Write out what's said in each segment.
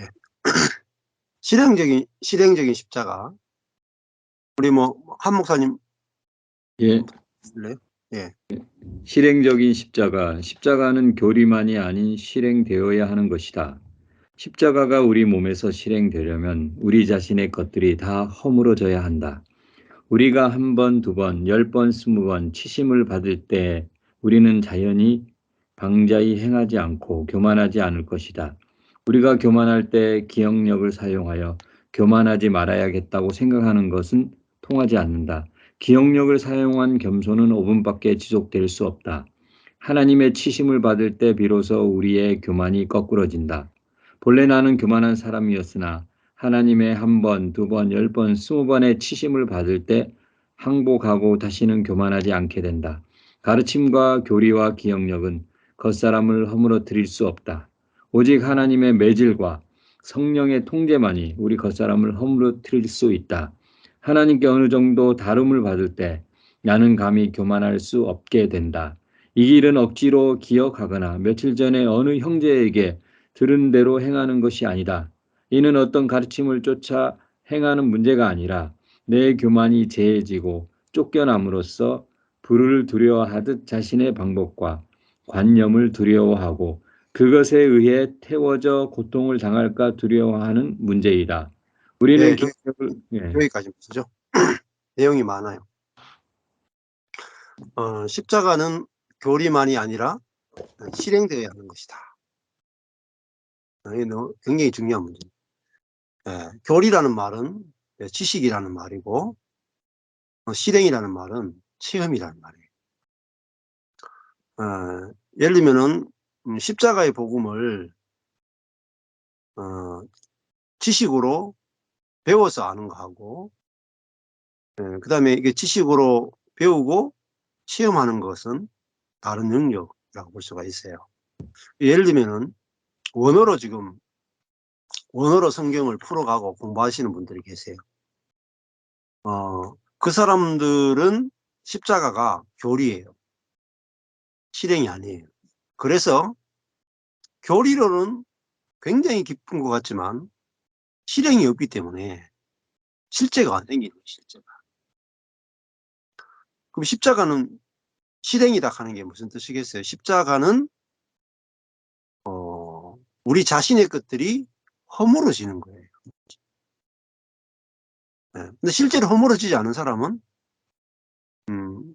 예. 실행적인 십자가. 우리 뭐 한 목사님 예, 보실래요? 예. 실행적인 십자가. 십자가는 교리만이 아닌 실행되어야 하는 것이다. 십자가가 우리 몸에서 실행되려면 우리 자신의 것들이 다 허물어져야 한다. 우리가 한 번, 두 번, 10번, 20번 치심을 받을 때 우리는 자연히 방자히 행하지 않고 교만하지 않을 것이다. 우리가 교만할 때 기억력을 사용하여 교만하지 말아야겠다고 생각하는 것은 통하지 않는다. 기억력을 사용한 겸손은 5분밖에 지속될 수 없다. 하나님의 치심을 받을 때 비로소 우리의 교만이 거꾸러진다. 본래 나는 교만한 사람이었으나 하나님의 한 번, 두 번, 10번, 20번의 치심을 받을 때 항복하고 다시는 교만하지 않게 된다. 가르침과 교리와 기억력은 겉사람을 허물어뜨릴 수 없다. 오직 하나님의 매질과 성령의 통제만이 우리 겉사람을 허물어뜨릴 수 있다. 하나님께 어느 정도 다름을 받을 때 나는 감히 교만할 수 없게 된다. 이 길은 억지로 기억하거나 며칠 전에 어느 형제에게 들은 대로 행하는 것이 아니다. 이는 어떤 가르침을 쫓아 행하는 문제가 아니라 내 교만이 제해지고 쫓겨남으로써 불을 두려워하듯 자신의 방법과 관념을 두려워하고 그것에 의해 태워져 고통을 당할까 두려워하는 문제이다. 우리는 예. 기억력을 여기까지 보시죠. 내용이 많아요. 십자가는 교리만이 아니라 실행되어야 하는 것이다. 이게 굉장히 중요한 문제입니다. 예. 교리라는 말은 지식이라는 말이고, 실행이라는 말은 체험이라는 말이에요. 예를 들면은 십자가의 복음을 어 지식으로 배워서 아는 거하고, 그다음에 이게 지식으로 배우고 체험하는 것은 다른 영역이라고 볼 수가 있어요. 예를 들면은 원어로 지금 원어로 성경을 풀어가고 공부하시는 분들이 계세요. 그 사람들은 십자가가 교리예요. 실행이 아니에요. 그래서 교리로는 굉장히 깊은 것 같지만 실행이 없기 때문에 실제가 안 생기는 거예요, 실제가. 그럼 십자가는 실행이다 하는 게 무슨 뜻이겠어요? 십자가는 우리 자신의 것들이 허물어지는 거예요. 예. 근데 실제로 허물어지지 않은 사람은 음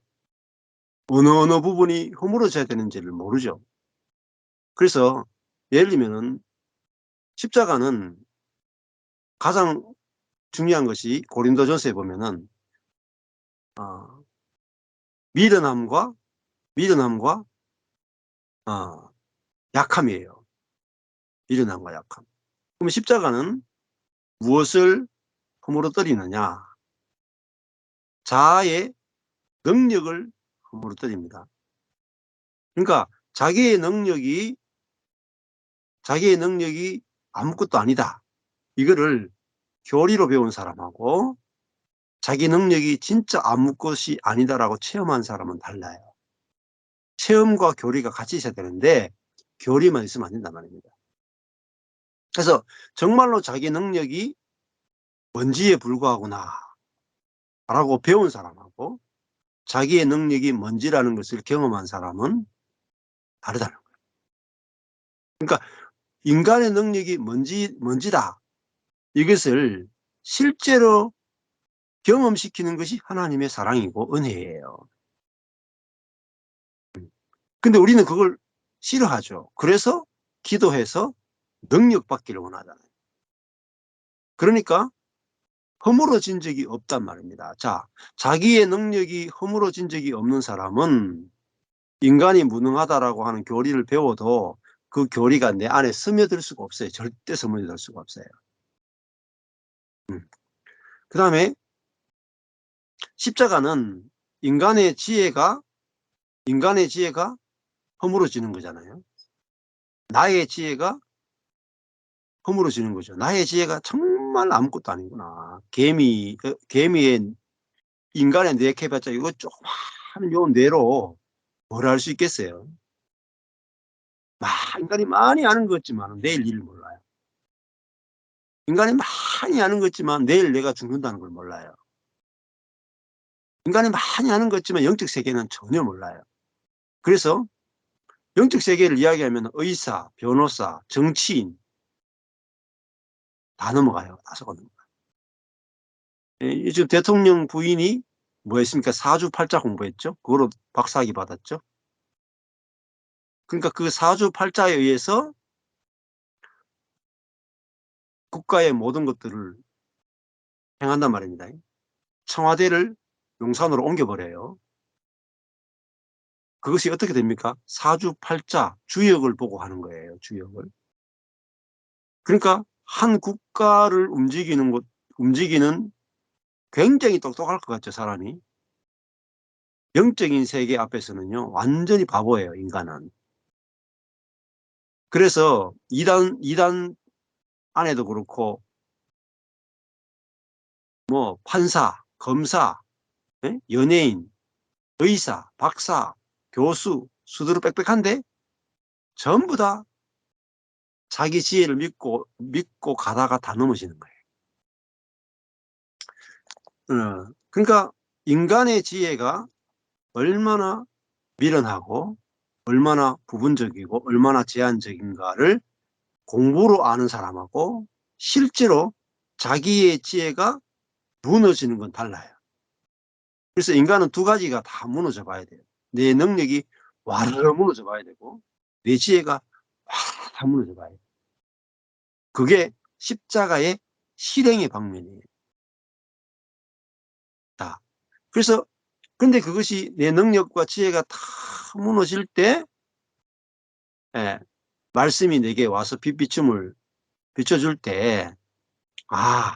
어느 부분이 허물어져야 되는지를 모르죠. 그래서 예를 들면은 십자가는 가장 중요한 것이 고린도전서에 보면은 어 미련함과 미련함과 어 약함이에요. 미련함과 약함. 그럼 십자가는 무엇을 허물어뜨리느냐? 자아의 능력을 허물어뜨립니다. 그러니까 자기의 능력이 아무것도 아니다. 이거를 교리로 배운 사람하고 자기 능력이 진짜 아무것이 아니다라고 체험한 사람은 달라요. 체험과 교리가 같이 있어야 되는데 교리만 있으면 안 된단 말입니다. 그래서 정말로 자기 능력이 뭔지에 불과하구나 라고 배운 사람하고 자기의 능력이 뭔지라는 것을 경험한 사람은 다르다는 거예요. 그러니까 인간의 능력이 뭔지다, 이것을 실제로 경험시키는 것이 하나님의 사랑이고 은혜예요. 근데 우리는 그걸 싫어하죠. 그래서 기도해서 능력 받기를 원하잖아요. 그러니까 허물어진 적이 없단 말입니다. 자, 자기의 능력이 허물어진 적이 없는 사람은 인간이 무능하다라고 하는 교리를 배워도 그 교리가 내 안에 스며들 수가 없어요. 절대 스며들 수가 없어요. 음. 그다음에 십자가는 인간의 지혜가 인간의 지혜가 허물어지는 거잖아요. 나의 지혜가 허물어지는 거죠. 나의 지혜가 정말 아무것도 아니구나. 개미의 인간의 뇌 캐봤자 이거 조그마한 요 뇌로 뭘 할 수 있겠어요. 인간이 많이 아는 것 같지만 내일 일을 몰라요. 인간이 많이 아는 것 같지만 내일 내가 죽는다는 걸 몰라요. 인간이 많이 아는 것 같지만 영적 세계는 전혀 몰라요. 그래서 영적 세계를 이야기하면 의사, 변호사, 정치인 다 넘어가요. 다 속아 넘어가요. 예, 지금 대통령 부인이 뭐 했습니까? 사주팔자 공부했죠. 그거로 박사학위 받았죠. 그러니까 그 사주팔자에 의해서 국가의 모든 것들을 행한단 말입니다. 청와대를 용산으로 옮겨버려요. 그것이 어떻게 됩니까? 사주팔자 주역을 보고 하는 거예요. 주역을. 그러니까 한 국가를 움직이는 굉장히 똑똑할 것 같죠, 사람이. 영적인 세계 앞에서는요, 완전히 바보예요, 인간은. 그래서 이단 안에도 그렇고, 뭐, 판사, 검사, 예? 연예인, 의사, 박사, 교수, 수두룩 빽빽한데, 전부 다 자기 지혜를 믿고 가다가 다 넘어지는 거예요. 그러니까 인간의 지혜가 얼마나 미련하고, 얼마나 부분적이고, 얼마나 제한적인가를 공부로 아는 사람하고 실제로 자기의 지혜가 무너지는 건 달라요. 그래서 인간은 두 가지가 다 무너져 봐야 돼요. 내 능력이 와르르 무너져 봐야 되고 내 지혜가 와르르 다 무너져 봐야 돼요. 그게 십자가의 실행의 방면이에요. 자, 그래서 근데 그것이 내 능력과 지혜가 다 무너질 때 예, 말씀이 내게 와서 빛비춤을 비춰줄 때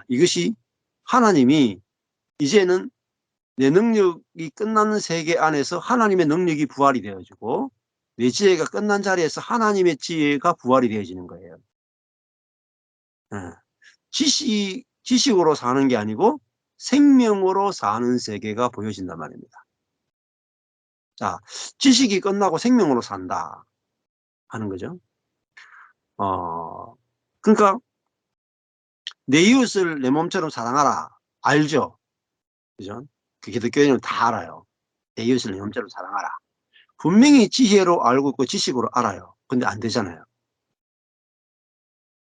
이것이 하나님이 이제는 내 능력이 끝나는 세계 안에서 하나님의 능력이 부활이 되어지고 내 지혜가 끝난 자리에서 하나님의 지혜가 부활이 되어지는 거예요. 예. 지식으로 사는 게 아니고 생명으로 사는 세계가 보여진단 말입니다. 자, 지식이 끝나고 생명으로 산다 하는 거죠. 어, 그러니까 내 이웃을 내 몸처럼 사랑하라. 알죠? 그죠? 그 기독교인은 다 알아요. 내 이웃을 내 몸처럼 사랑하라. 분명히 지혜로 알고 있고 지식으로 알아요. 근데 안 되잖아요.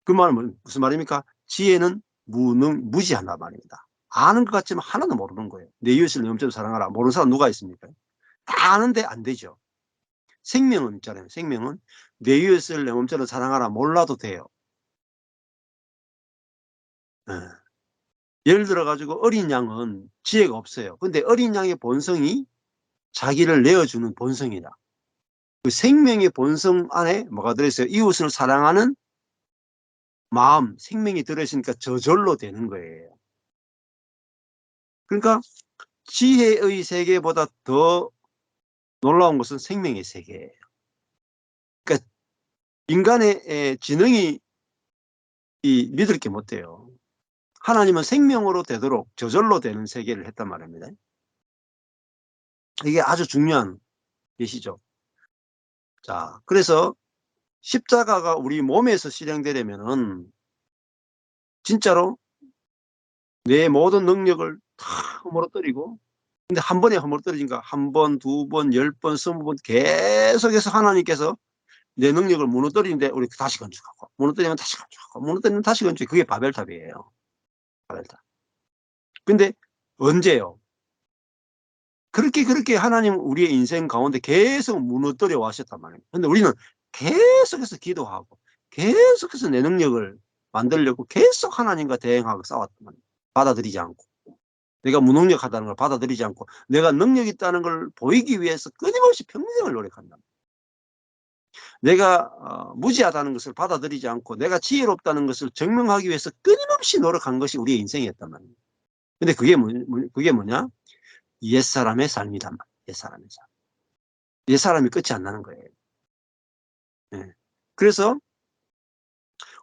그 말은 무슨 말입니까? 지혜는 무지한단 말입니다. 아는 것 같지만 하나도 모르는 거예요. 내 이웃을 내 몸처럼 사랑하라. 모르는 사람 누가 있습니까? 다 아는데 안 되죠. 생명은 있잖아요. 생명은 내 이웃을 내 몸처럼 사랑하라. 몰라도 돼요. 예. 예를 들어 가지고 어린 양은 지혜가 없어요. 근데 어린 양의 본성이 자기를 내어주는 본성이다. 그 생명의 본성 안에 뭐가 들어있어요? 이웃을 사랑하는 마음, 생명이 들어있으니까 저절로 되는 거예요. 그러니까 지혜의 세계보다 더 놀라운 것은 생명의 세계예요. 그러니까 인간의 지능이 믿을 게 못 돼요. 하나님은 생명으로 되도록 저절로 되는 세계를 했단 말입니다. 이게 아주 중요한 예시죠. 자, 그래서 십자가가 우리 몸에서 실행되려면은 진짜로 내 모든 능력을 다 허물어뜨리고, 근데 한 번에 허물어뜨리니까 한 번, 두 번, 10번, 20번 계속해서 하나님께서 내 능력을 무너뜨리는데 우리 다시 건축하고, 무너뜨리면 다시 건축하고, 무너뜨리면 다시 건축. 그게 바벨탑이에요. 바벨탑. 근데 언제요? 그렇게 하나님 우리의 인생 가운데 계속 무너뜨려 왔었단 말이에요. 근데 우리는 계속해서 기도하고 계속해서 내 능력을 만들려고 계속 하나님과 대행하고 싸웠단 말이에요. 받아들이지 않고. 내가 무능력하다는 걸 받아들이지 않고 내가 능력 있다는 걸 보이기 위해서 끊임없이 평생을 노력한다. 내가 무지하다는 것을 받아들이지 않고 내가 지혜롭다는 것을 증명하기 위해서 끊임없이 노력한 것이 우리의 인생이었단 말이에요. 근데 그게 뭐냐? 옛사람의 삶이란 말이에요. 옛사람의 삶. 옛사람이 끝이 안 나는 거예요. 네. 그래서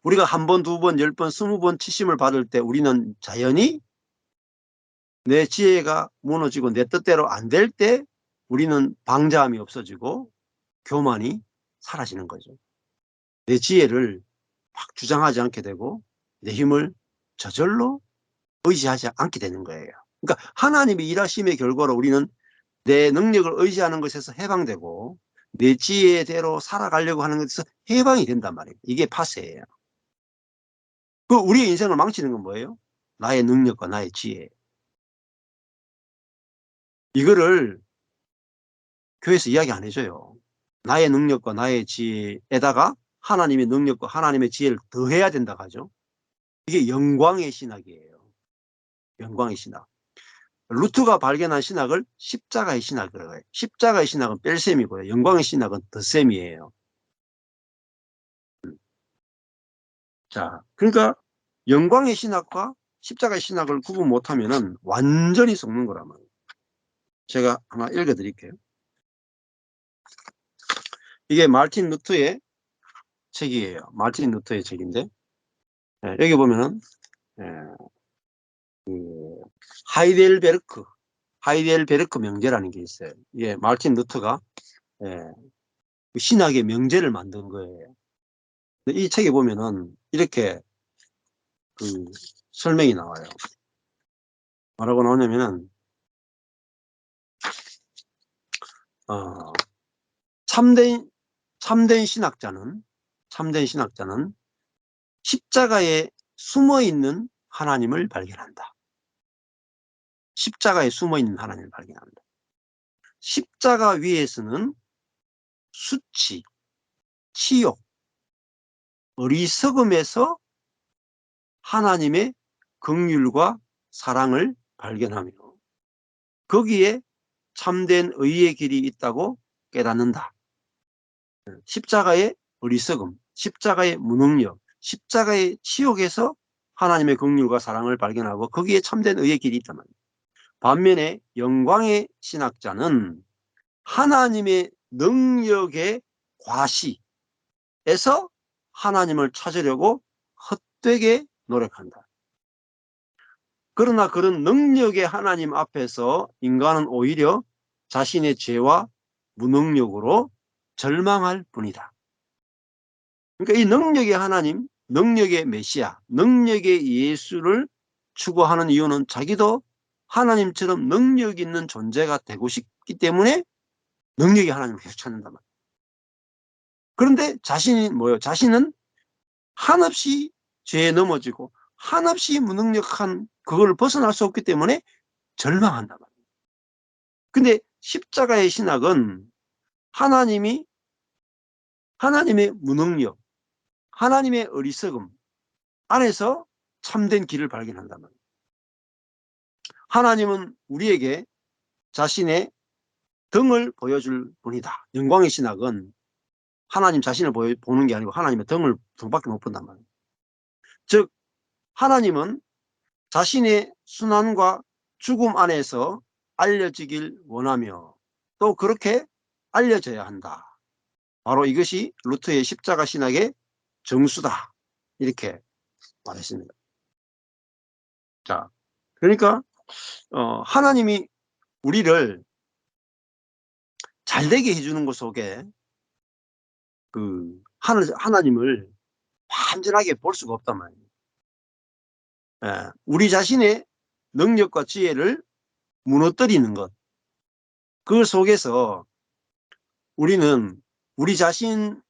우리가 한 번, 두 번, 10번, 20번 치심을 받을 때 우리는 자연히 내 지혜가 무너지고 내 뜻대로 안 될 때 우리는 방자함이 없어지고 교만이 사라지는 거죠. 내 지혜를 막 주장하지 않게 되고 내 힘을 저절로 의지하지 않게 되는 거예요. 그러니까 하나님이 일하심의 결과로 우리는 내 능력을 의지하는 것에서 해방되고 내 지혜대로 살아가려고 하는 것에서 해방이 된단 말이에요. 이게 파세예요. 그 우리의 인생을 망치는 건 뭐예요? 나의 능력과 나의 지혜. 이거를 교회에서 이야기 안 해줘요. 나의 능력과 나의 지혜에다가 하나님의 능력과 하나님의 지혜를 더해야 된다고 하죠. 이게 영광의 신학이에요. 영광의 신학. 루트가 발견한 신학을 십자가의 신학이라고 해요. 십자가의 신학은 뺄셈이고요. 영광의 신학은 덧셈이에요. 자, 그러니까 영광의 신학과 십자가의 신학을 구분 못하면은 완전히 속는 거란 말이에요. 제가 하나 읽어드릴게요. 이게 마르틴 루터의 책이에요. 마르틴 루터의 책인데, 여기 보면은 그 하이델베르크 명제라는 게 있어요. 이게 마르틴 루터가 그 신학의 명제를 만든 거예요. 이 책에 보면은 이렇게 그 설명이 나와요. 뭐라고 나오냐면은 참된 신학자는 십자가에 숨어 있는 하나님을 발견한다. 십자가에 숨어 있는 하나님을 발견한다. 십자가 위에서는 수치, 치욕, 어리석음에서 하나님의 긍휼과 사랑을 발견하며 거기에 참된 의의 길이 있다고 깨닫는다. 십자가의 어리석음, 십자가의 무능력, 십자가의 치욕에서 하나님의 긍휼과 사랑을 발견하고 거기에 참된 의의 길이 있단 말이에요. 반면에 영광의 신학자는 하나님의 능력의 과시에서 하나님을 찾으려고 헛되게 노력한다. 그러나 그런 능력의 하나님 앞에서 인간은 오히려 자신의 죄와 무능력으로 절망할 뿐이다. 그러니까 이 능력의 하나님, 능력의 메시아, 능력의 예수를 추구하는 이유는 자기도 하나님처럼 능력 있는 존재가 되고 싶기 때문에 능력의 하나님을 계속 찾는단 말이에요. 그런데 자신이 뭐예요? 자신은 한없이 죄에 넘어지고 한없이 무능력한 그걸 벗어날 수 없기 때문에 절망한단 말이에요. 근데 십자가의 신학은 하나님의 무능력, 하나님의 어리석음 안에서 참된 길을 발견한단 말이에요. 하나님은 우리에게 자신의 등을 보여줄 분이다. 영광의 신학은 하나님 자신을 보는 게 아니고 하나님의 등밖에 못 본단 말이에요. 즉 하나님은 자신의 순환과 죽음 안에서 알려지길 원하며 또 그렇게 알려져야 한다. 바로 이것이 루터의 십자가 신학의 정수다. 이렇게 말했습니다. 자, 그러니까 하나님이 우리를 잘되게 해주는 것 속에 그 하나님을 완전하게 볼 수가 없단 말이에요. 우리 자신의 능력과 지혜를 무너뜨리는 것, 그 속에서 우리는 우리 자신이라고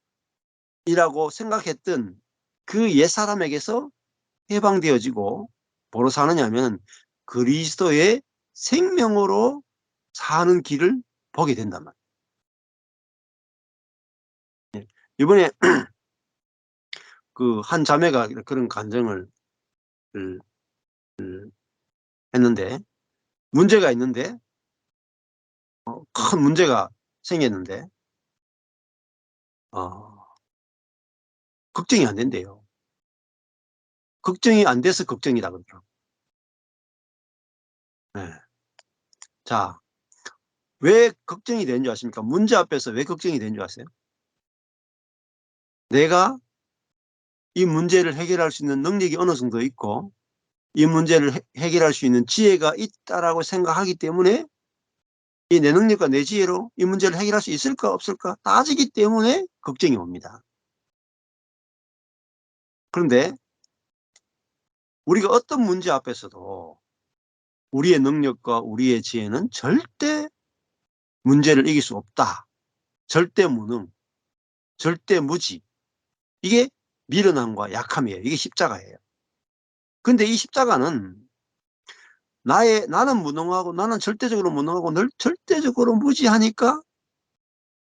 생각했던 그 옛사람에게서 해방되어지고 뭐로 사느냐면 그리스도의 생명으로 사는 길을 보게 된단 말이에요. 이번에 그 한 자매가 그런 간증을 했는데 문제가 있는데 큰 문제가 생겼는데 걱정이 안 된대요. 걱정이 안 돼서 걱정이다 그러더라고요. 네. 자, 왜 걱정이 되는 줄 아십니까? 문제 앞에서 왜 걱정이 되는 줄 아세요? 내가 이 문제를 해결할 수 있는 능력이 어느 정도 있고 이 문제를 해결할 수 있는 지혜가 있다라고 생각하기 때문에 이 내 능력과 내 지혜로 이 문제를 해결할 수 있을까 없을까 따지기 때문에 걱정이 옵니다. 그런데 우리가 어떤 문제 앞에서도 우리의 능력과 우리의 지혜는 절대 문제를 이길 수 없다. 절대 무능, 절대 무지. 이게 미련함과 약함이에요. 이게 십자가예요. 근데 이 십자가는 나는 무능하고 나는 절대적으로 무능하고 늘 절대적으로 무지하니까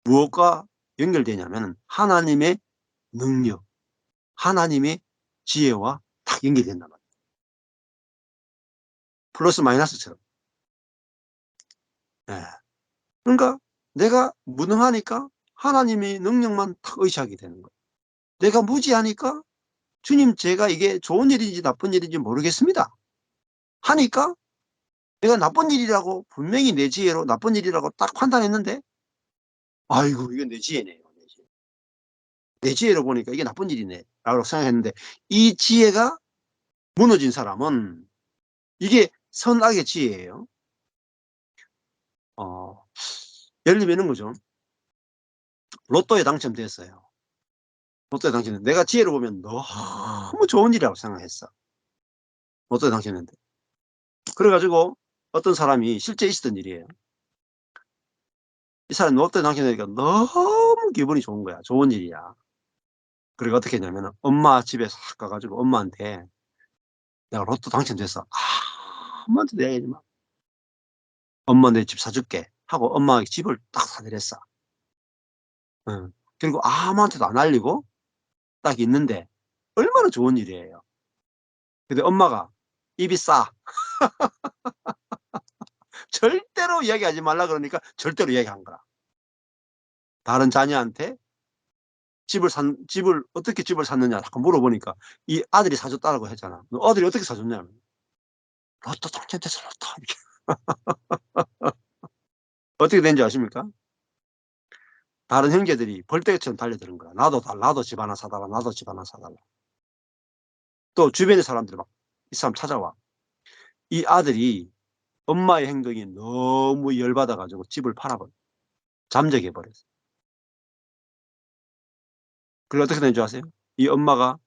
무엇과 연결되냐면 하나님의 능력, 하나님의 지혜와 딱 연결된단 말이에요. 플러스 마이너스처럼. 예. 그러니까 내가 무능하니까 하나님의 능력만 탁 의지하게 되는 거예요. 내가 무지하니까 주님, 제가 이게 좋은 일인지 나쁜 일인지 모르겠습니다 하니까 내가 나쁜 일이라고 분명히 내 지혜로 나쁜 일이라고 딱 판단했는데 아이고 이건 내 지혜네요. 내 지혜로 보니까 이게 나쁜 일이네 라고 생각했는데 이 지혜가 무너진 사람은 이게 선악의 지혜예요. 예를 들면 이런 거죠. 로또에 당첨됐어요. 로또에 당첨됐는데 내가 지혜로 보면 너무 좋은 일이라고 생각했어. 로또에 당첨됐는데. 그래가지고 어떤 사람이 실제 있었던 일이에요. 이 사람이 로또에 당첨되니까 너무 기분이 좋은 거야. 좋은 일이야. 그리고 어떻게 했냐면 엄마 집에 싹 가가지고 엄마한테 내가 로또 당첨됐어. 엄마한테도 이야기하지 마. 엄마 내 집 사줄게 하고 엄마가 집을 딱 사드렸어. 응. 그리고 아무한테도 안 알리고 딱 있는데 얼마나 좋은 일이에요. 근데 엄마가 입이 싸. 절대로 이야기하지 말라 그러니까 절대로 이야기한 거야. 다른 자녀한테 집을 어떻게 집을 샀느냐 자꾸 물어보니까 이 아들이 사줬다라고 했잖아. 너 아들이 어떻게 사줬냐? 로또 당첨됐어 로또. 이렇게. 어떻게 된지 아십니까? 다른 형제들이 벌떼처럼 달려드는 거야. 나도 집 하나 사달라. 나도 집 하나 사달라. 또 주변의 사람들이 막 이 사람 찾아와. 이 아들이 엄마의 행동이 너무 열받아 가지고 집을 팔아버려. 잠적해 버렸어. 그리고 어떻게 된 줄 아세요? 이 엄마가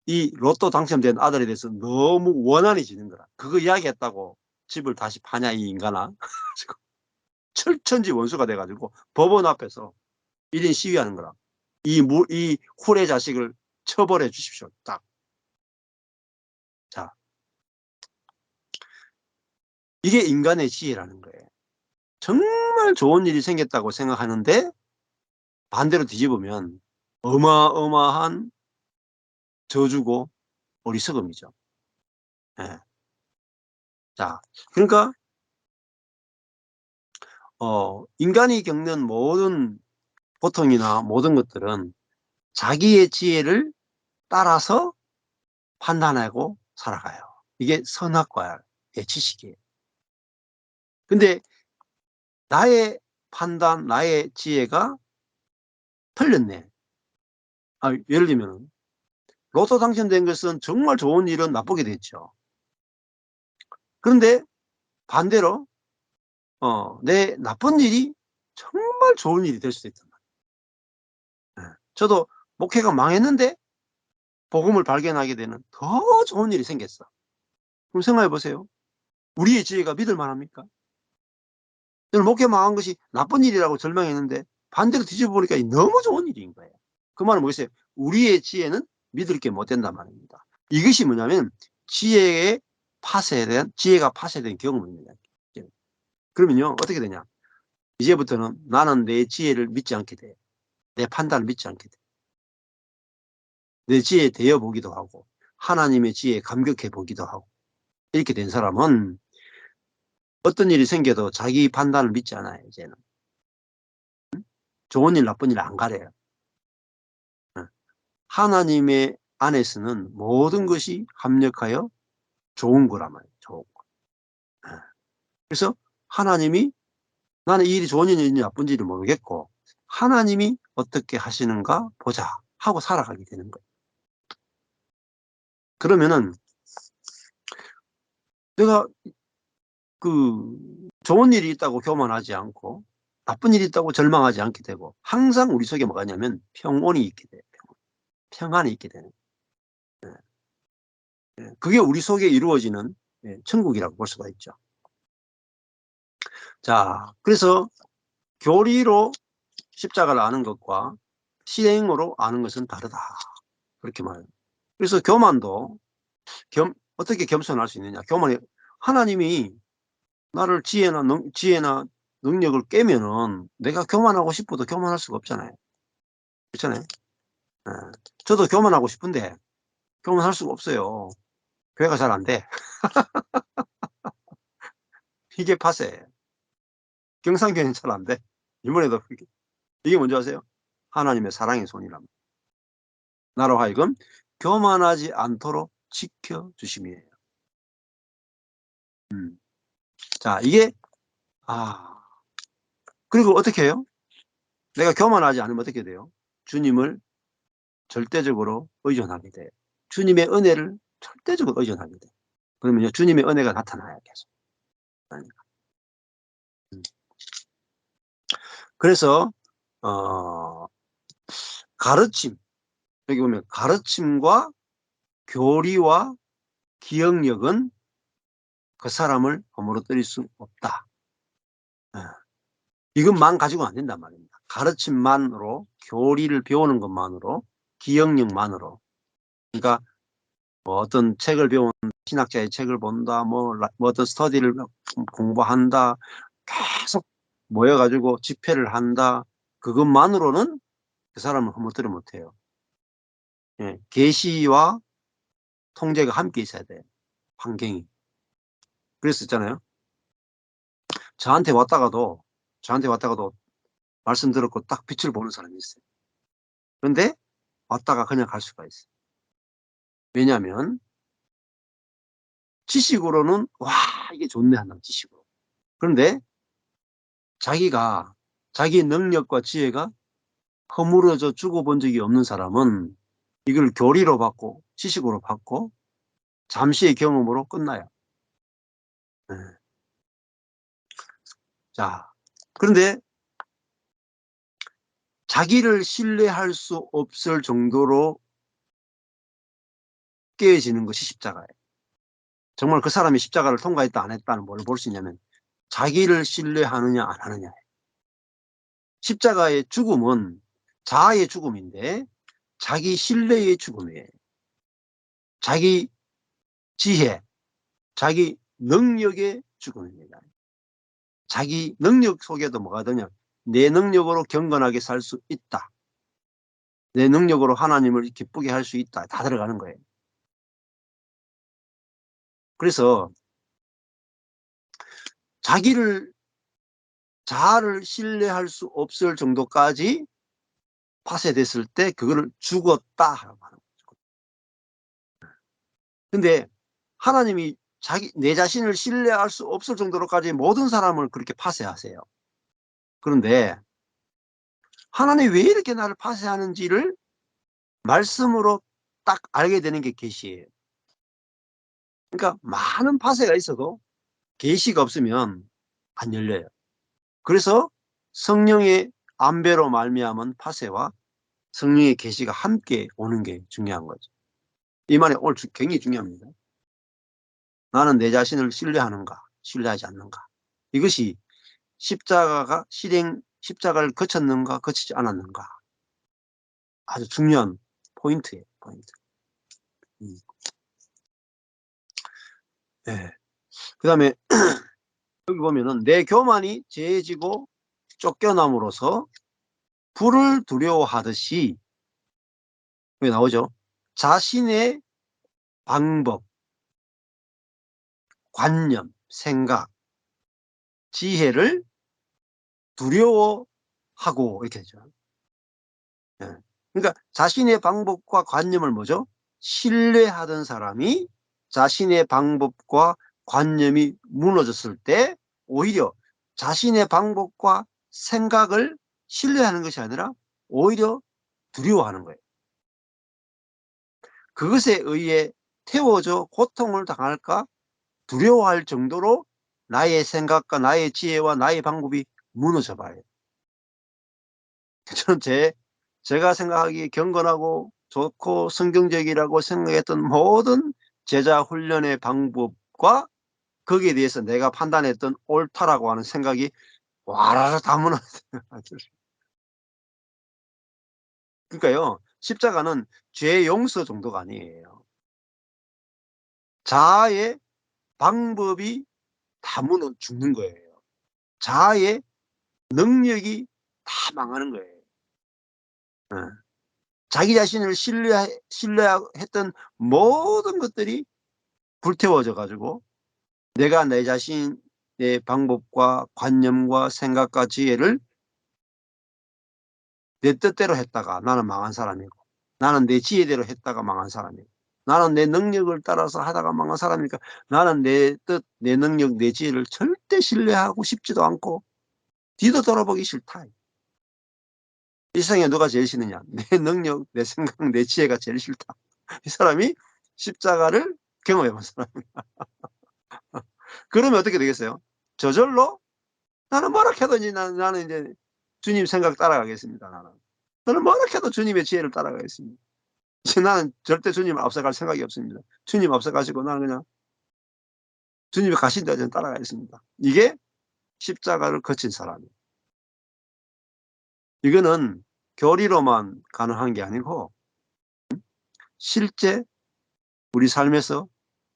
이 로또 당첨된 아들에 대해서 너무 원한이 지는 거라. 그거 이야기했다고 집을 다시 파냐 이 인간아. 철천지 원수가 돼 가지고 법원 앞에서 1인 시위하는 거라. 이 훌의 자식을 처벌해 주십시오. 딱. 자, 이게 인간의 지혜라는 거예요. 정말 좋은 일이 생겼다고 생각하는데 반대로 뒤집으면 어마어마한 저주고 어리석음이죠. 예. 자, 그러니까 인간이 겪는 모든 고통이나 모든 것들은 자기의 지혜를 따라서 판단하고 살아가요. 이게 선악과의 지식이에요. 근데 나의 판단, 나의 지혜가 틀렸네. 예를 들면 로또 당첨된 것은 정말 좋은 일은 나쁘게 됐죠. 그런데 반대로 내 나쁜 일이 정말 좋은 일이 될 수도 있단 말이에요. 예. 저도 목회가 망했는데 복음을 발견하게 되는 더 좋은 일이 생겼어. 그럼 생각해 보세요. 우리의 지혜가 믿을 만합니까? 저는 목회 망한 것이 나쁜 일이라고 절망했는데 반대로 뒤집어 보니까 너무 좋은 일인 거예요. 그 말은 뭐겠어요? 우리의 지혜는 믿을 게 못 된단 말입니다. 이것이 뭐냐면 지혜가 파쇄된 경험입니다. 그러면요 어떻게 되냐? 이제부터는 나는 내 지혜를 믿지 않게 돼. 내 판단을 믿지 않게 돼. 내 지혜에 대여 보기도 하고 하나님의 지혜에 감격해 보기도 하고 이렇게 된 사람은 어떤 일이 생겨도 자기 판단을 믿지 않아요. 이제는. 좋은 일 나쁜 일 안 가려요. 하나님의 안에서는 모든 것이 합력하여 좋은 거란 말이에요. 좋은 거. 그래서 하나님이 나는 이 일이 좋은 일인지 나쁜 일인지 모르겠고 하나님이 어떻게 하시는가 보자 하고 살아가게 되는 거예요. 그러면은 내가 그 좋은 일이 있다고 교만하지 않고 나쁜 일이 있다고 절망하지 않게 되고 항상 우리 속에 뭐가 있냐면 평온이 있게 돼요. 평안이 있게 되는 거예요. 그게 우리 속에 이루어지는 천국이라고 볼 수가 있죠. 자, 그래서 교리로 십자가를 아는 것과 실행으로 아는 것은 다르다. 그렇게 말해요. 그래서 교만도 어떻게 겸손할 수 있느냐. 교만이 하나님이 나를 지혜나 능력을 깨면은 내가 교만하고 싶어도 교만할 수가 없잖아요. 그렇잖아요. 예. 저도 교만하고 싶은데 교만할 수가 없어요. 교회가 잘 안 돼. 이게 파세예요. 경상교회는 잘 안 돼. 이번에도 이게 뭔지 아세요? 하나님의 사랑의 손이랍니다. 나로 하여금 교만하지 않도록 지켜주심이에요. 자, 이게 그리고 어떻게 해요? 내가 교만하지 않으면 어떻게 돼요? 주님을 절대적으로 의존하게 돼요. 주님의 은혜를 절대적으로 의존하게 돼요. 그러면요, 주님의 은혜가 나타나요, 계속. 그래서 가르침, 여기 보면 가르침과 교리와 기억력은 그 사람을 허물어뜨릴 수 없다. 이것만 가지고는 안 된단 말입니다. 가르침만으로, 교리를 배우는 것만으로, 기억력만으로. 그러니까 뭐 어떤 책을 신학자의 책을 본다, 뭐 어떤 스터디를 공부한다, 계속 모여가지고 집회를 한다, 그것만으로는 그 사람을 허물뜨려 못해요. 계시와 통제가 함께 있어야 돼요. 환경이. 그래서 있잖아요. 저한테 왔다가도 말씀 들었고 딱 빛을 보는 사람이 있어요. 그런데 왔다가 그냥 갈 수가 있어요. 왜냐하면 지식으로는 와 이게 좋네 한다는 지식으로. 그런데 자기가 자기 능력과 지혜가 허물어져 죽어본 적이 없는 사람은 이걸 교리로 받고 지식으로 받고 잠시의 경험으로 끝나요. 네. 자, 그런데 자기를 신뢰할 수 없을 정도로 깨어지는 것이 십자가예요. 정말 그 사람이 십자가를 통과했다 안 했다는 뭘 볼 수 있냐면 자기를 신뢰하느냐 안 하느냐예요. 십자가의 죽음은 자아의 죽음인데 자기 신뢰의 죽음이에요. 자기 지혜, 자기 능력의 죽음입니다. 자기 능력 속에도 뭐가 되냐, 내 능력으로 경건하게 살 수 있다, 내 능력으로 하나님을 기쁘게 할 수 있다, 다 들어가는 거예요. 그래서 자아를 신뢰할 수 없을 정도까지 파쇄됐을 때 그거를 죽었다 하는 거예요. 근데 하나님이 내 자신을 신뢰할 수 없을 정도로까지 모든 사람을 그렇게 파쇄하세요. 그런데 하나님이 왜 이렇게 나를 파쇄하는지를 말씀으로 딱 알게 되는 게 계시예요. 그러니까 많은 파쇄가 있어도 계시가 없으면 안 열려요. 그래서 성령의 안배로 말미암은 파쇄와 성령의 계시가 함께 오는 게 중요한 거죠. 이 말이 오늘 굉장히 중요합니다. 나는 내 자신을 신뢰하는가, 신뢰하지 않는가. 이것이 십자가를 거쳤는가, 거치지 않았는가. 아주 중요한 포인트예요, 포인트. 네. 그 다음에 여기 보면은 내 교만이 재해지고 쫓겨남으로써 불을 두려워하듯이 여기 나오죠. 자신의 방법, 관념, 생각, 지혜를 두려워하고 이렇게 되죠. 예. 그러니까 자신의 방법과 관념을 뭐죠? 신뢰하던 사람이 자신의 방법과 관념이 무너졌을 때 오히려 자신의 방법과 생각을 신뢰하는 것이 아니라 오히려 두려워하는 거예요. 그것에 의해 태워져 고통을 당할까 두려워할 정도로 나의 생각과 나의 지혜와 나의 방법이 무너져 봐요. 저는 제가 생각하기에 경건하고 좋고 성경적이라고 생각했던 모든 제자 훈련의 방법과 거기에 대해서 내가 판단했던 옳다라고 하는 생각이 와라라 다 무너져요. 그러니까요. 십자가는 죄 용서 정도가 아니에요. 자아의 방법이 다 무너 죽는 거예요. 자아의 능력이 다 망하는 거예요. 예. 자기 자신을 신뢰했던 모든 것들이 불태워져 가지고 내가 내 자신의 방법과 관념과 생각과 지혜를 내 뜻대로 했다가 나는 망한 사람이고, 나는 내 지혜대로 했다가 망한 사람이고, 나는 내 능력을 따라서 하다가 망한 사람이니까 나는 내 뜻, 내 능력, 내 지혜를 절대 신뢰하고 싶지도 않고 뒤도 돌아보기 싫다. 이 세상에 누가 제일 싫느냐? 내 능력, 내 생각, 내 지혜가 제일 싫다. 이 사람이 십자가를 경험해 본 사람이야. 그러면 어떻게 되겠어요? 저절로 나는 뭐라 해도지 나는 이제 주님 생각 따라가겠습니다. 나는 뭐라 해도 주님의 지혜를 따라가겠습니다. 나는 절대 주님을 앞서갈 생각이 없습니다. 주님 앞서가시고 나는 그냥 주님이 가신 대로 저는 따라가겠습니다. 이게 십자가를 거친 사람이에요. 이거는 교리로만 가능한 게 아니고 실제 우리 삶에서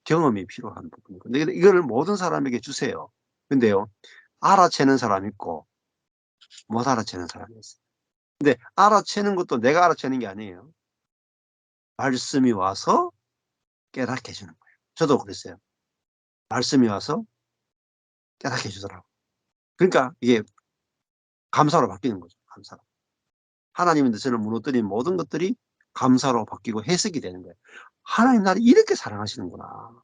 경험이 필요한 부분이고, 근데 이거를 모든 사람에게 주세요. 근데요, 알아채는 사람이 있고 못 알아채는 사람이 있어요. 근데 알아채는 것도 내가 알아채는 게 아니에요. 말씀이 와서 깨닫게 해 주는 거예요. 저도 그랬어요. 말씀이 와서 깨닫게 해 주더라고요. 그러니까 이게 감사로 바뀌는 거죠, 감사로. 하나님의 뜻을 무너뜨린 모든 것들이 감사로 바뀌고 해석이 되는 거예요. '하나님 나를 이렇게 사랑하시는구나.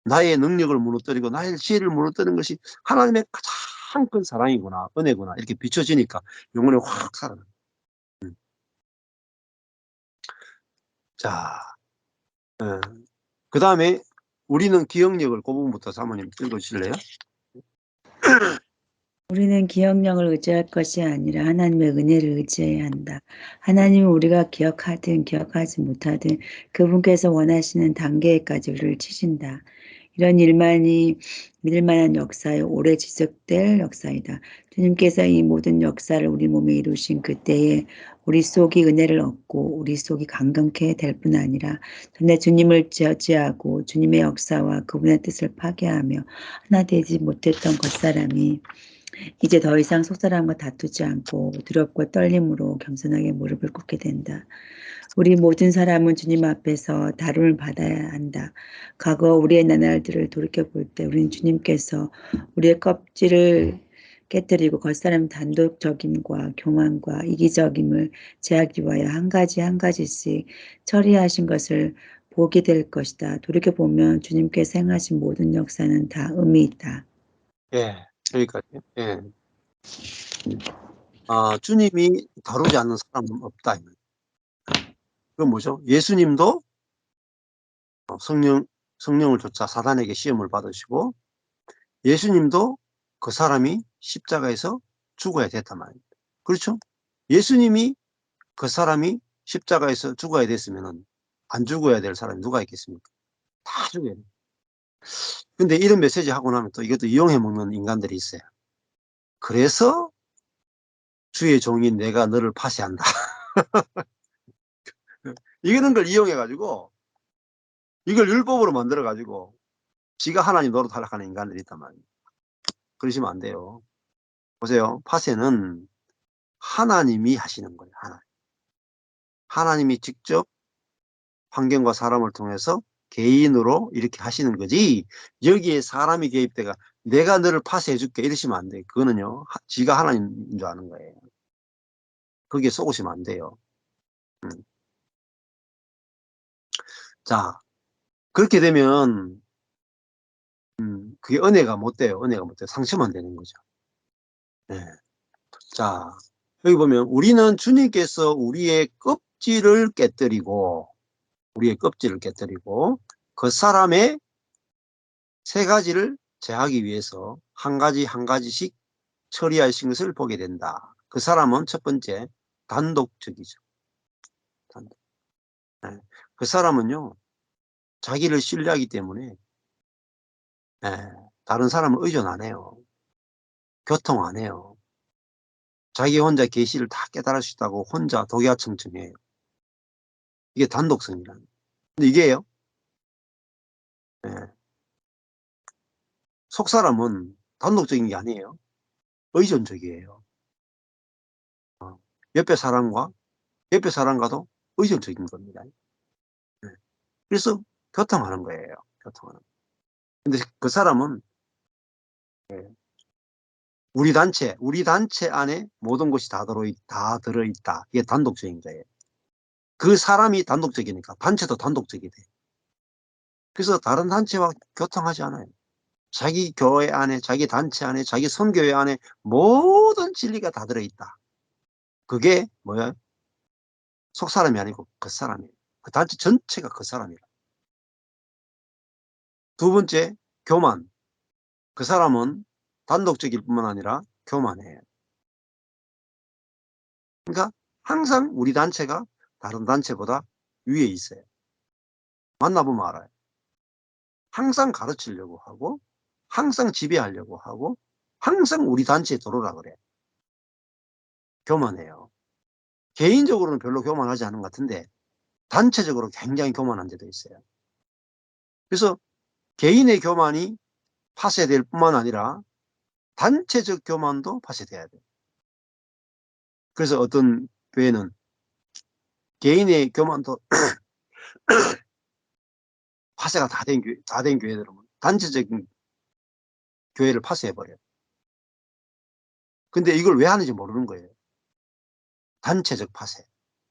나의 능력을 무너뜨리고 나의 지혜를 무너뜨리는 것이 하나님의 가장 큰 사랑이구나. 은혜구나.' 이렇게 비춰지니까 영혼이 확 살아나요. 음. 자, 예. 그다음에 우리는 기억력을 그 부분부터 사모님 읽어 주실래요? 우리는 기억력을 의지할 것이 아니라 하나님의 은혜를 의지해야 한다. 하나님은 우리가 기억하든 기억하지 못하든 그분께서 원하시는 단계까지 우리를 치신다. 이런 일만이 믿을 만한 역사에 오래 지속될 역사이다. 주님께서 이 모든 역사를 우리 몸에 이루신 그때에 우리 속이 은혜를 얻고 우리 속이 강건케 될 뿐 아니라 전에 주님을 저지하고 주님의 역사와 그분의 뜻을 파괴하며 하나 되지 못했던 겉사람이 이제 더 이상 속사람과 다투지 않고 두렵고 떨림으로 겸손하게 무릎을 꿇게 된다. 우리 모든 사람은 주님 앞에서 다름을 받아야 한다. 과거 우리의 나날들을 돌이켜볼 때 우리는 주님께서 우리의 껍질을 깨뜨리고 겉사람 단독적임과 교만과 이기적임을 제하기 위하여 한 가지 한 가지씩 처리하신 것을 보게 될 것이다. 돌이켜보면 주님께서 행하신 모든 역사는 다 의미 있다. 예. 여기까지요. 예. 아, 주님이 다루지 않는 사람은 없다. 그건 뭐죠? 예수님도 성령을 쫓아 사단에게 시험을 받으시고 예수님도 그 사람이 십자가에서 죽어야 됐단 말입니다. 그렇죠? 예수님이 그 사람이 십자가에서 죽어야 됐으면은 안 죽어야 될 사람이 누가 있겠습니까? 다 죽어야 돼요. 근데 이런 메시지 하고 나면 또 이것도 이용해 먹는 인간들이 있어요. 그래서 주의 종인 내가 너를 파쇄한다. 이런 걸 이용해 가지고 이걸 율법으로 만들어 가지고 지가 하나님 노릇하려고 하는 인간들이 있단 말이에요. 그러시면 안 돼요. 보세요. 파쇄는 하나님이 하시는 거예요. 하나님이 직접 환경과 사람을 통해서 개인으로 이렇게 하시는 거지, 여기에 사람이 개입돼가 내가 너를 파쇄해 줄게 이러시면 안 돼요. 그거는요, 지가 하나님인 줄 아는 거예요. 거기에 속으시면 안 돼요. 음. 자, 그렇게 되면 그게 은혜가 못 돼요. 은혜가 못 돼요. 상처만 되는 거죠. 네. 자, 여기 보면 우리는 주님께서 우리의 껍질을 깨뜨리고 그 사람의 세 가지를 제하기 위해서 한 가지 한 가지씩 처리하신 것을 보게 된다. 그 사람은 첫 번째 단독적이죠. 단독. 네. 그 사람은요, 자기를 신뢰하기 때문에 예, 다른 사람을 의존 안 해요. 교통 안 해요. 자기 혼자 계시를 다 깨달을 수 있다고 혼자 독야청청해요. 이게 단독성이라는. 근데 이게요. 예, 속사람은 단독적인 게 아니에요. 의존적이에요. 옆에 사람과 옆에 사람과도 의존적인 겁니다. 예. 그래서 교통하는 거예요. 교통하는. 근데 그 사람은 예, 우리 단체 안에 모든 것이 다 들어있다. 이게 단독적인 거예요. 그 사람이 단독적이니까 단체도 단독적이 돼. 그래서 다른 단체와 교통하지 않아요. 자기 교회 안에, 자기 단체 안에, 자기 선교회 안에 모든 진리가 다 들어있다. 그게 뭐야? 속 사람이 아니고 그 사람이에요. 그 단체 전체가 그 사람이에요. 두 번째, 교만. 그 사람은 단독적일 뿐만 아니라 교만해요. 그러니까 항상 우리 단체가 다른 단체보다 위에 있어요. 만나보면 알아요. 항상 가르치려고 하고 항상 지배하려고 하고 항상 우리 단체에 들어오라 그래. 교만해요. 개인적으로는 별로 교만하지 않은 것 같은데 단체적으로 굉장히 교만한 데도 있어요. 그래서 개인의 교만이 파쇄될 뿐만 아니라 단체적 교만도 파쇄돼야 돼요. 그래서 어떤 교회는 개인의 교만도 파쇄가 다 된 교회들은 단체적인 교회를 파쇄해버려요. 근데 이걸 왜 하는지 모르는 거예요. 단체적 파쇄.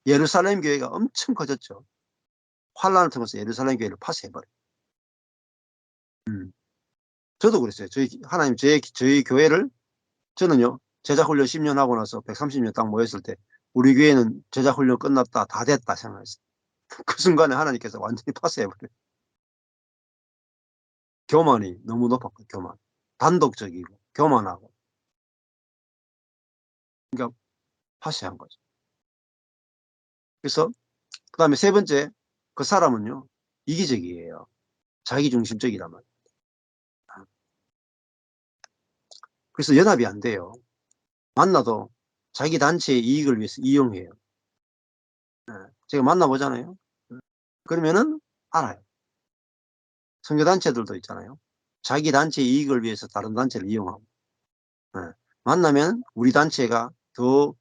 예루살렘 교회가 엄청 커졌죠. 환란을 통해서 예루살렘 교회를 파쇄해버려요. 저도 그랬어요. 하나님, 저희 교회를, 저는요, 제자훈련 10년 하고 나서 130명 딱 모였을 때, 우리 교회는 제자훈련 끝났다, 다 됐다 생각했어요. 그 순간에 하나님께서 완전히 파쇄해버려요. 교만이 너무 높았고, 교만. 단독적이고, 교만하고. 그러니까 파쇄한 거죠. 그래서, 그 다음에 세 번째, 그 사람은요, 이기적이에요. 자기중심적이란 말이에요. 그래서 연합이 안 돼요. 만나도 자기 단체의 이익을 위해서 이용해요. 제가 만나보잖아요. 그러면은 알아요. 선교단체들도 있잖아요. 자기 단체 이익을 위해서 다른 단체를 이용하고. 만나면 우리 단체가 더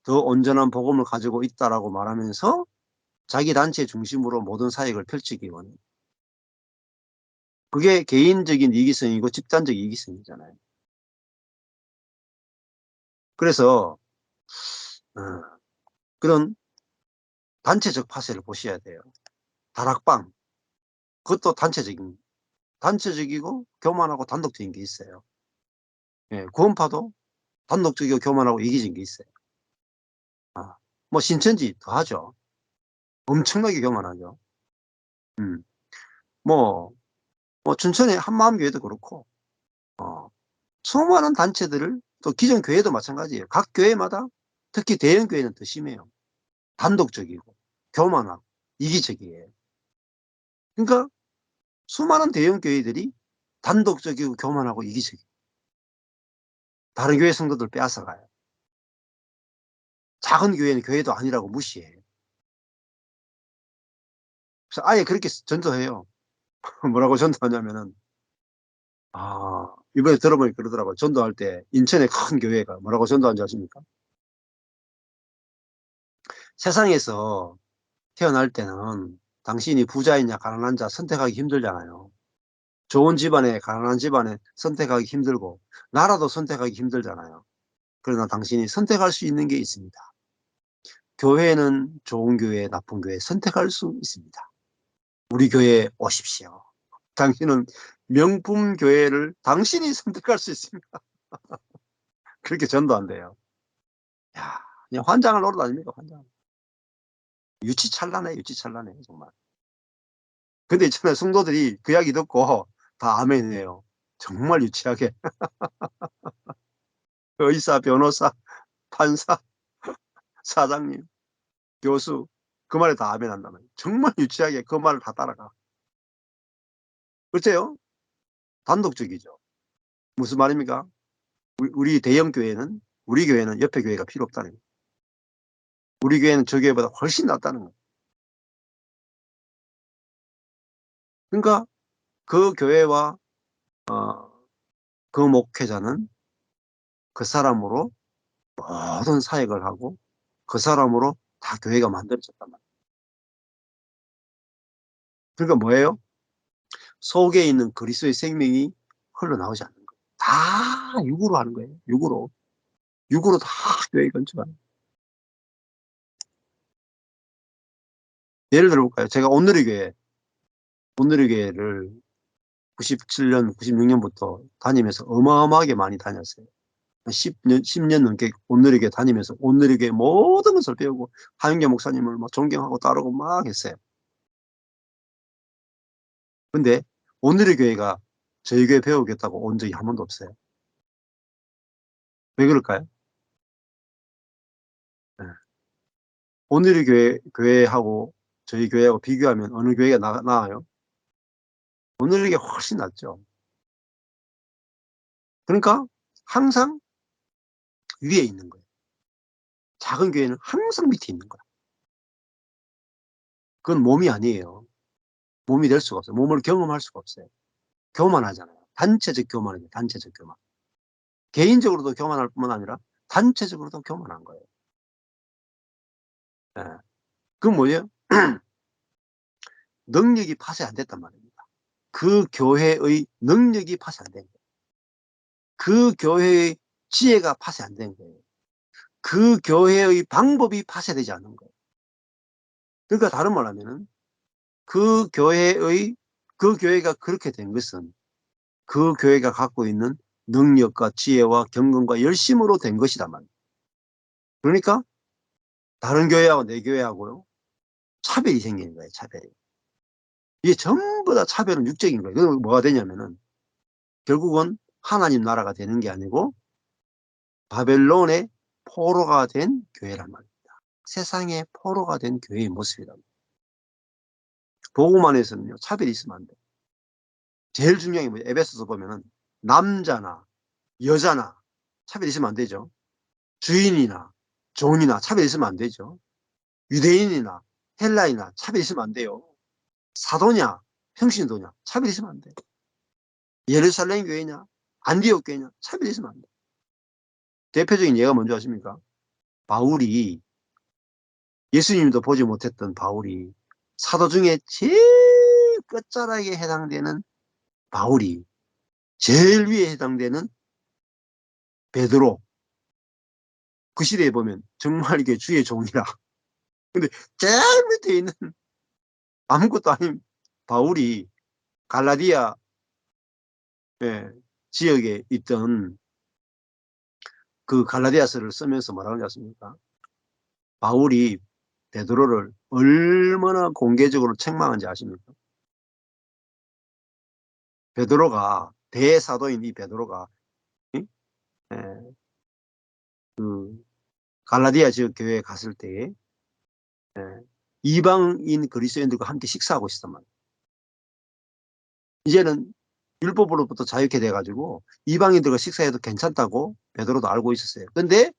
온전한 복음을 가지고 있다라고 말하면서 자기 단체 중심으로 모든 사역을 펼치기 원해요. 그게 개인적인 이기성이고 집단적 이기성이잖아요. 그래서 그런 단체적 파쇄를 보셔야 돼요. 다락방. 그것도 단체적이고 교만하고 단독적인 게 있어요. 예, 구원파도 단독적이고 교만하고 이기적인 게 있어요. 뭐 신천지 더하죠. 엄청나게 교만하죠. 음, 뭐, 뭐 춘천의 한마음교회도 그렇고 수많은 단체들을 또 기존 교회도 마찬가지예요. 각 교회마다 특히 대형 교회는 더 심해요. 단독적이고 교만하고 이기적이에요. 그러니까 수많은 대형 교회들이 단독적이고 교만하고 이기적이에요. 다른 교회 성도들 빼앗아가요. 작은 교회는 교회도 아니라고 무시해요. 그래서 아예 그렇게 전도해요. 뭐라고 전도하냐면은 이번에 들어보니까 그러더라고요. 전도할 때 인천의 큰 교회가 뭐라고 전도한 줄 아십니까? 세상에서 태어날 때는 당신이 부자이냐 가난한 자 선택하기 힘들잖아요. 좋은 집안에 가난한 집안에 선택하기 힘들고 나라도 선택하기 힘들잖아요. 그러나 당신이 선택할 수 있는 게 있습니다. 교회는 좋은 교회, 나쁜 교회 선택할 수 있습니다. 우리 교회에 오십시오. 당신은 명품 교회를 당신이 선택할 수 있습니다. 그렇게 전도한대요. 야, 그냥 환장을 노릇아닙니까, 환장. 유치찬란해, 유치찬란해, 정말. 근데 있잖아요, 성도들이 그 이야기 듣고 다 아멘이에요. 정말 유치하게. 의사, 변호사, 판사, 사장님, 교수, 그 말에 다 아멘한단 말이에요. 정말 유치하게 그 말을 다 따라가. 그렇죠? 단독적이죠. 무슨 말입니까? 우리 대형 교회는, 우리 교회는 옆에 교회가 필요 없다는 거예요. 우리 교회는 저 교회보다 훨씬 낫다는 거예요. 그러니까 그 교회와 그 목회자는 그 사람으로 모든 사역을 하고 그 사람으로 다 교회가 만들어졌단 말이에요. 그러니까 뭐예요? 속에 있는 그리스도의 생명이 흘러나오지 않는 거예요. 다 육으로 하는 거예요. 육으로. 육으로 다 교회 건축하는 거예요. 예를 들어볼까요? 제가 오늘의 교회를 97년, 96년부터 다니면서 어마어마하게 많이 다녔어요. 10년 넘게 오늘의 교회 다니면서 오늘의 교회 모든 것을 배우고 하윤계 목사님을 막 존경하고 따르고 막 했어요. 근데 오늘의 교회가 저희 교회 배우겠다고 온 적이 한 번도 없어요. 왜 그럴까요? 네. 오늘의 교회하고 저희 교회하고 비교하면 어느 교회가 나아요? 오늘의 교회가 훨씬 낫죠. 그러니까 항상 위에 있는 거예요. 작은 교회는 항상 밑에 있는 거야. 그건 몸이 아니에요. 몸이 될 수가 없어요. 몸을 경험할 수가 없어요. 교만하잖아요. 단체적 교만이에요. 단체적 교만. 개인적으로도 교만할 뿐만 아니라 단체적으로도 교만한 거예요. 예. 그건 뭐예요? 능력이 파쇄 안 됐단 말입니다. 그 교회의 능력이 파쇄 안 된 거예요. 그 교회의 지혜가 파쇄 안 된 거예요. 그 교회의 방법이 파쇄되지 않는 거예요. 그러니까 다른 말 하면은 그 교회가 그렇게 된 것은 그 교회가 갖고 있는 능력과 지혜와 경건과 열심으로 된 것이란 말이에요. 그러니까 다른 교회하고 내 교회하고요, 차별이 생기는 거예요. 차별이. 이게 전부 다 차별은 육적인 거예요. 그럼 뭐가 되냐면은 결국은 하나님 나라가 되는 게 아니고 바벨론의 포로가 된 교회란 말입니다. 세상의 포로가 된 교회의 모습이란 말이에요. 복음 안에서는요, 차별이 있으면 안 돼요. 제일 중요한 게 뭐예요? 에베소서 보면은 남자나 여자나 차별 있으면 안 되죠. 주인이나 종이나 차별 있으면 안 되죠. 유대인이나 헬라이나 차별 있으면 안 돼요. 사도냐 평신도냐 차별 있으면 안 돼요. 예루살렘 교회냐 안디옥 교회냐 차별 있으면 안 돼요. 대표적인 예가 뭔지 아십니까? 바울이, 예수님도 보지 못했던 바울이, 사도 중에 제일 끝자락에 해당되는 바울이, 제일 위에 해당되는 베드로, 그 시대에 보면 정말 이게 주의 종이라. 근데 제일 밑에 있는 아무것도 아닌 바울이 갈라디아 지역에 있던 그 갈라디아서를 쓰면서 뭐라고 하지 않습니까? 바울이 베드로를 얼마나 공개적으로 책망한지 아십니까? 베드로가, 대사도인 이 베드로가 그 갈라디아 지역 교회에 갔을 때에 이방인 그리스도인들과 함께 식사하고 있었단 말이에요. 이제는 율법으로부터 자유케 돼가지고 이방인들과 식사해도 괜찮다고 베드로도 알고 있었어요. 근데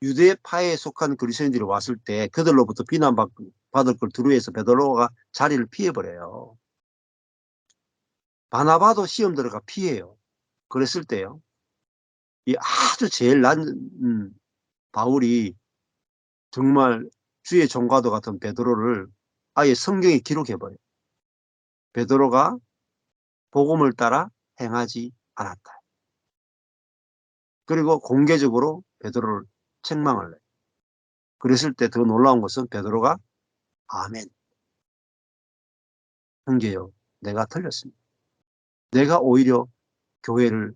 유대파에 속한 그리스도인들이 왔을 때 그들로부터 비난받을 걸 두려워해서 베드로가 자리를 피해버려요. 바나바도 시험 들어가 피해요. 그랬을 때요, 이 아주 제일 낮은 바울이 정말 주의 종과도 같은 베드로를 아예 성경에 기록해버려요. 베드로가 복음을 따라 행하지 않았다. 그리고 공개적으로 베드로를 책망을 해요. 그랬을 때 더 놀라운 것은 베드로가 아멘, 형제여, 내가 틀렸습니다. 내가 오히려 교회를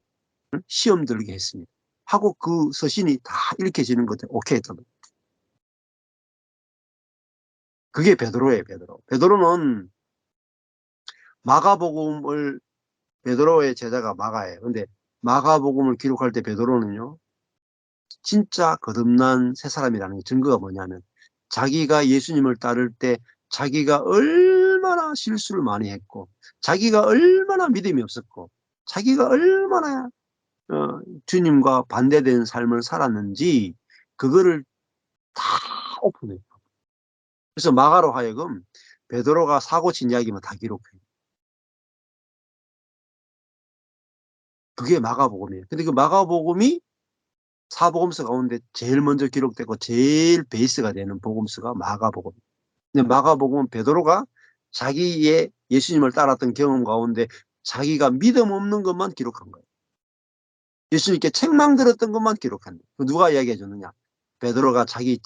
시험 들게 했습니다. 하고 그 서신이 다 읽혀지는 것에 오케이 했던 거예요. 그게 베드로예요, 베드로. 베드로는 마가복음을, 베드로의 제자가 마가예요. 근데 마가복음을 기록할 때 베드로는요, 진짜 거듭난 새 사람이라는 증거가 뭐냐면 자기가 예수님을 따를 때 자기가 얼마나 얼마나 실수를 많이 했고, 자기가 얼마나 믿음이 없었고, 자기가 얼마나 주님과 반대된 삶을 살았는지 그거를 다 오픈해요. 그래서 마가로 하여금 베드로가 사고 친 이야기만 다 기록해요. 그게 마가복음이에요. 근데 그 마가복음이 사복음서 가운데 제일 먼저 기록되고 제일 베이스가 되는 복음서가 마가복음. 근데 마가복음은 베드로가 자기의 예수님을 따랐던 경험 가운데 자기가 믿음 없는 것만 기록한 거예요. 예수님께 책망 들었던 것만 기록한 거예요. 누가 이야기해 줬느냐? 베드로가 자기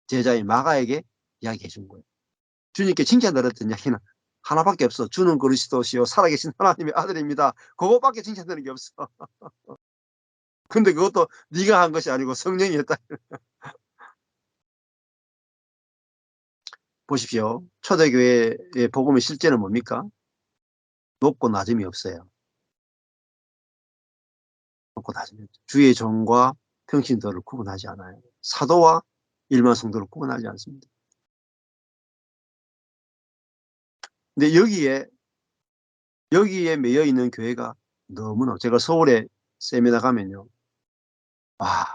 제자인 마가에게 이야기해 준 거예요. 주님께 칭찬 들었던 이야기는 하나밖에 없어. 주는 그리스도시요 살아계신 하나님의 아들입니다. 그거밖에 칭찬 드는 게 없어. 근데 그것도 네가 한 것이 아니고 성령이 했다. 보십시오. 초대교회의 복음의 실제는 뭡니까? 높고 낮음이 없어요. 높고 낮음이 없죠. 주의 종과 평신도를 구분하지 않아요. 사도와 일반 성도를 구분하지 않습니다. 근데 여기에 매여 있는 교회가 너무나, 제가 서울에 세미나 가면요, 와,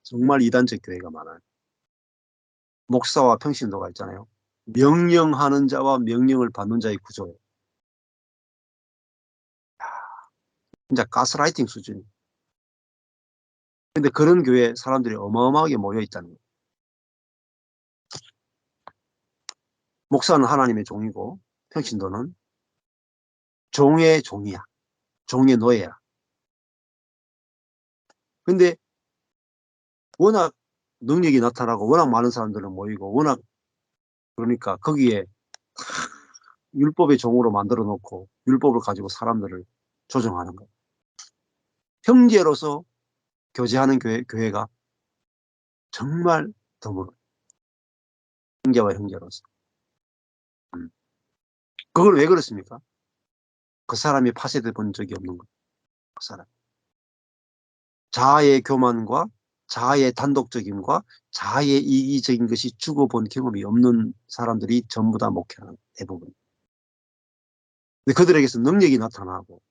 정말 이단적 교회가 많아요. 목사와 평신도가 있잖아요. 명령하는 자와 명령을 받는 자의 구조예요. 진짜 가스라이팅 수준이에요. 근데 그런 교회 사람들이 어마어마하게 모여 있다는 거예요. 목사는 하나님의 종이고 평신도는 종의 종이야. 종의 노예야. 근데 워낙 능력이 나타나고 워낙 많은 사람들은 모이고 워낙, 그러니까 거기에 율법의 종으로 만들어 놓고 율법을 가지고 사람들을 조정하는 거예요. 형제로서 교제하는 교회가 정말 드물어요. 형제와 형제로서. 그걸 왜 그렇습니까? 그 사람이 파쇄돼 본 적이 없는 거예요. 그 사람. 자아의 교만과 자아의 단독적임과 자아의 이기적인 것이 죽어본 경험이 없는 사람들이 전부 다 목회하는, 대부분. 근데 그들에게서 능력이 나타나고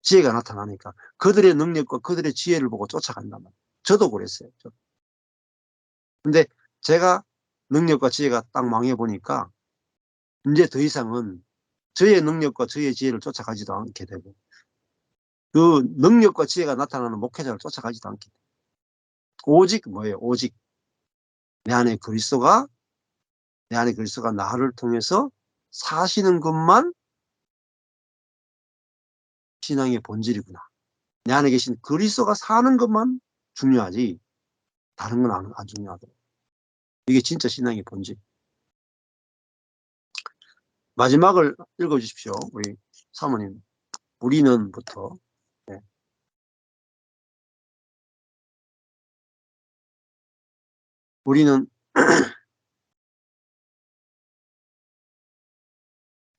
지혜가 나타나니까 그들의 능력과 그들의 지혜를 보고 쫓아간단 말이에요. 저도 그랬어요. 근데 제가 능력과 지혜가 딱 망해보니까 이제 더 이상은 저의 능력과 저의 지혜를 쫓아가지도 않게 되고 그 능력과 지혜가 나타나는 목회자를 쫓아가지도 않게 돼요. 오직 뭐예요? 오직 내 안에 그리스도가 나를 통해서 사시는 것만 신앙의 본질이구나. 내 안에 계신 그리스도가 사는 것만 중요하지 다른 건 안 중요하더라고요. 이게 진짜 신앙의 본질. 마지막을 읽어주십시오. 우리 사모님. 우리는부터. 네. 우리는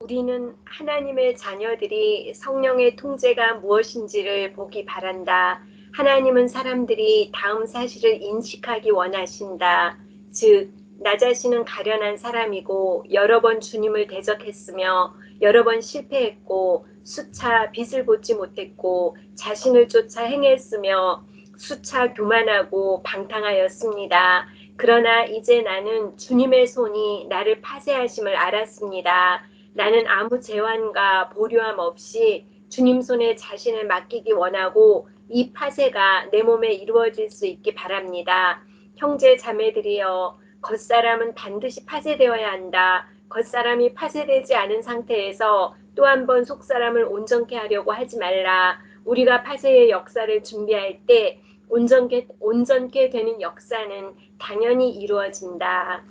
우리는 하나님의 자녀들이 성령의 통제가 무엇인지를 보기 바란다. 하나님은 사람들이 다음 사실을 인식하기 원하신다. 즉, 나 자신은 가련한 사람이고 여러 번 주님을 대적했으며 여러 번 실패했고 수차 빚을 걷지 못했고 자신을 쫓아 행했으며 수차 교만하고 방탕하였습니다. 그러나 이제 나는 주님의 손이 나를 파쇄하심을 알았습니다. 나는 아무 재환과 보류함 없이 주님 손에 자신을 맡기기 원하고 이 파쇄가 내 몸에 이루어질 수 있기 바랍니다. 형제 자매들이여, 겉사람은 반드시 파쇄되어야 한다. 겉사람이 파쇄되지 않은 상태에서 또 한 번 속사람을 온전케 하려고 하지 말라. 우리가 파쇄의 역사를 준비할 때 온전케 되는 역사는 당연히 이루어진다.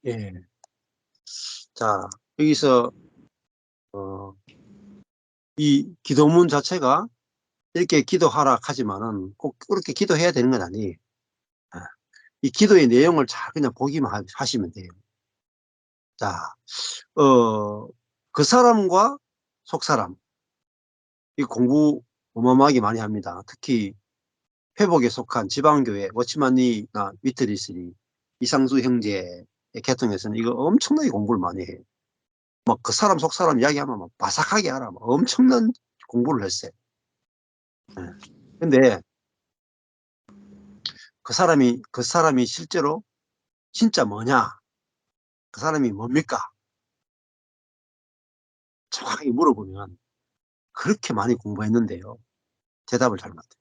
예. 자, 여기서 이 기도문 자체가 이렇게 기도하라 하지만은 꼭 그렇게 기도해야 되는 건 아니에요. 이 기도의 내용을 잘 그냥 보기만 하시면 돼요. 자, 그 사람과 속사람, 이 공부 어마어마하게 많이 합니다. 특히 회복에 속한 지방교회 워치만리나 위트리스리, 이상수 형제의 계통에서는 이거 엄청나게 공부를 많이 해요. 막 그 사람 속 사람 이야기하면 막 바삭하게 알아. 막 엄청난 공부를 했어요. 예. 근데 그 사람이 실제로 진짜 뭐냐? 그 사람이 뭡니까? 정확하게 물어보면 그렇게 많이 공부했는데요. 대답을 잘 못해요.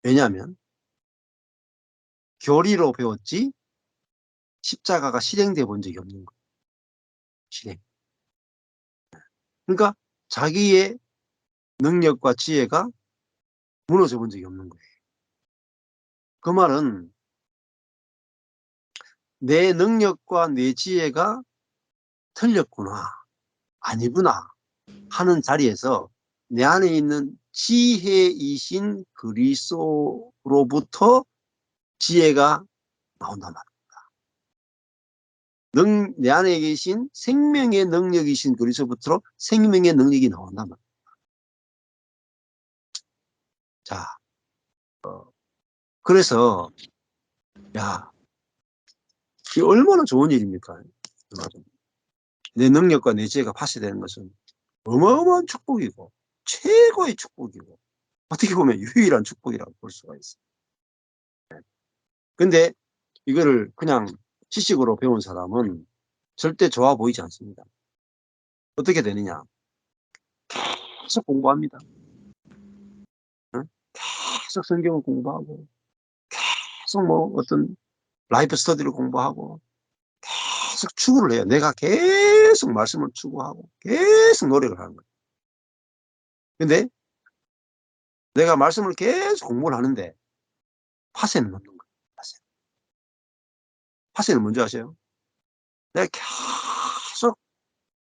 왜냐하면 교리로 배웠지 십자가가 실행돼 본 적이 없는 거예요. 실행. 그러니까 자기의 능력과 지혜가 무너져 본 적이 없는 거예요. 그 말은 내 능력과 내 지혜가 틀렸구나, 아니구나 하는 자리에서 내 안에 있는 지혜이신 그리스도로부터 지혜가 나온단 말이에요. 내 안에 계신 생명의 능력이신 그리스도부터 생명의 능력이 나온단 말이에요. 자, 그래서 야, 이게 얼마나 좋은 일입니까? 내 능력과 내 지혜가 파쇄되는 것은 어마어마한 축복이고 최고의 축복이고 어떻게 보면 유일한 축복이라고 볼 수가 있어요. 근데 이거를 그냥 지식으로 배운 사람은 절대 좋아 보이지 않습니다. 어떻게 되느냐? 계속 공부합니다. 응? 계속 성경을 공부하고 계속 뭐 어떤 라이프 스터디를 공부하고 계속 추구를 해요. 내가 계속 말씀을 추구하고 계속 노력을 하는 거예요. 근데 내가 말씀을 계속 공부를 하는데 파쇄는 없는 거예요. 파쇄는 뭔지 아세요? 내가 계속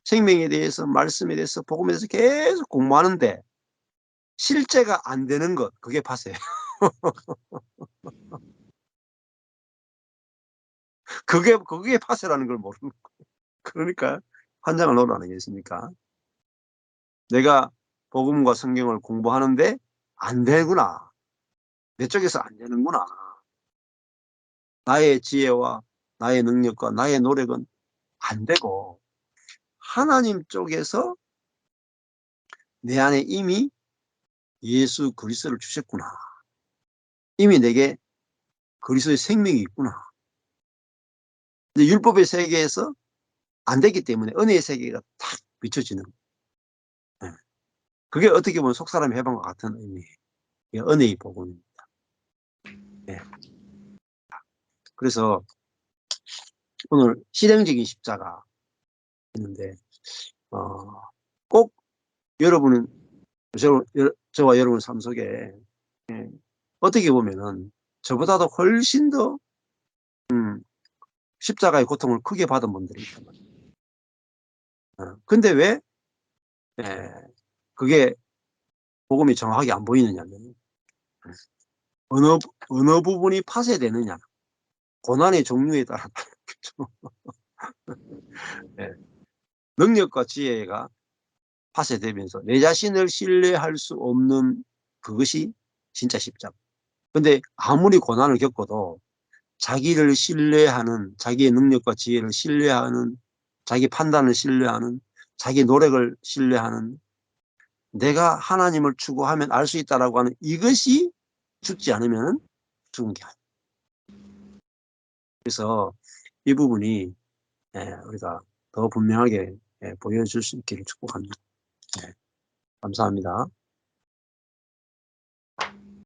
생명에 대해서, 말씀에 대해서, 복음에 대해서 계속 공부하는데 실제가 안 되는 것, 그게 파쇄예요. 그게 파쇄라는 걸 모르는 거예요. 그러니까 환장을 놓으라 아니겠습니까? 내가 복음과 성경을 공부하는데 안 되구나. 내 쪽에서 안 되는구나. 나의 지혜와 나의 능력과 나의 노력은 안 되고 하나님 쪽에서 내 안에 이미 예수 그리스도를 주셨구나. 이미 내게 그리스도의 생명이 있구나. 이제 율법의 세계에서 안 되기 때문에 은혜의 세계가 탁 비춰지는 거예요. 그게 어떻게 보면 속사람의 해방과 같은 의미예요. 이게 은혜의 복음입니다. 네. 그래서 오늘 실행적인 십자가 했는데 꼭 여러분은 저와 여러분 삶 속에 어떻게 보면은 저보다도 훨씬 더 십자가의 고통을 크게 받은 분들이 있단 말이에요. 근데 왜 그게 복음이 정확하게 안 보이느냐면 어느 부분이 파쇄되느냐, 고난의 종류에 따라 다르겠죠. 능력과 지혜가 파쇄되면서 내 자신을 신뢰할 수 없는 그것이 진짜 십자가. 근데 아무리 고난을 겪어도 자기를 신뢰하는, 자기의 능력과 지혜를 신뢰하는, 자기 판단을 신뢰하는, 자기 노력을 신뢰하는, 내가 하나님을 추구하면 알 수 있다라고 하는 이것이 죽지 않으면 죽은 게 아니에요. 그래서 이 부분이 우리가 더 분명하게 보여줄 수 있기를 축복합니다. 감사합니다.